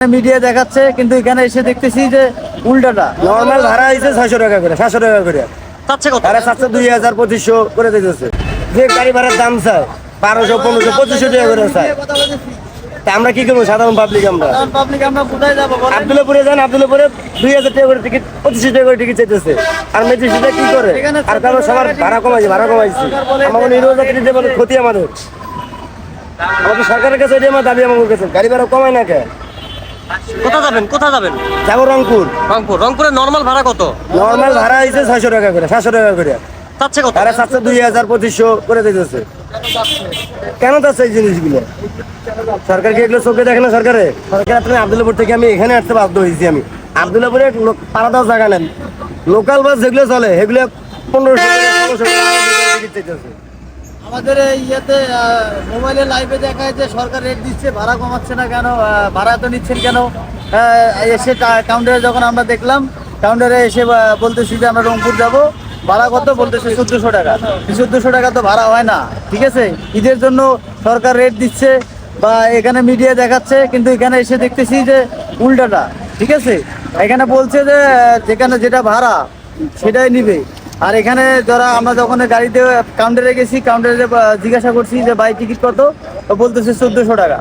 Media দেখাচ্ছে, কিন্তু এখানে এসে দেখতেছি যে উল্টাটা। নর্মাল ভাড়া হয়েছে 600 টাকা করে, 700 টাকা করে। চাচ্ছে কত? তারা 700, 2000, 2500 করে দিতেছে। যে গাড়ি ভাড়ার দাম চায় 1200, 1500, 2500 টাকা করে চায়। তা আমরা কি করবো সাধারণ পাবলিক? আমরা কোথায় যাবো? আব্দুল্লাপুরে যান, আব্দুল্লাপুরে 2000 টাকা করে টিকিট, 2500 টাকা করে টিকিট চাইতেছে। আর ম্যাজিস্ট্রেটরা কি করে? আর কারণ সবার ভাড়া কমাইছে। আমাদের নির্বাচন যে ক্ষতি আমাদের সরকারের কাছে এটাই আমার দাবি। আমাদের কাছে গাড়ি ভাড়া কমায় না কে? কোথায় যাবেন? যাবো রংপুর। রংপুরের নর্মাল ভাড়া কত? নর্মাল ভাড়া হয়েছে 600 টাকা করে, 700 টাকা করে। চাচ্ছে কত? তারা 700, 2000, 2500 করে দিতেছে। কেন চাচ্ছে এই জিনিসগুলো? সরকার কি এগুলো চোখে দেখে না? সরকার আপনি আব্দুল্লাপুর থেকে আমি এখানে আসতে বাধ্য হয়েছি। আমি আব্দুল্লাপুরে পাড়াদার জায়গা নেন, লোকাল বাস যেগুলো চলে সেগুলো 1500, 1600 টিকিট চাইতেছে। আমাদের ইয়েতে মোবাইলে লাইভে দেখায় যে সরকার রেট দিচ্ছে, ভাড়া কমাচ্ছে না কেন? ভাড়া তো নিচ্ছেন কেন? এসে কাউন্টারে যখন আমরা দেখলাম, কাউন্টারে এসে বলতেছি যে আমরা রংপুর যাব, ভাড়া কত? বলতেছে 1400 টাকা। 1400 টাকা তো ভাড়া হয় না, ঠিক আছে? ঈদের জন্য সরকার রেট দিচ্ছে বা এখানে মিডিয়া দেখাচ্ছে, কিন্তু এখানে এসে দেখতেছি যে উল্টাটা, ঠিক আছে? এখানে বলছে যে যেখানে যেটা ভাড়া সেটাই নিবে। আর এখানে যারা আমরা যখন গাড়িতে কাউন্টারে গেছি, কাউন্টারে জিজ্ঞাসা করছি যে ভাই টিকিট কত, তো বলতেছে 1400 টাকা।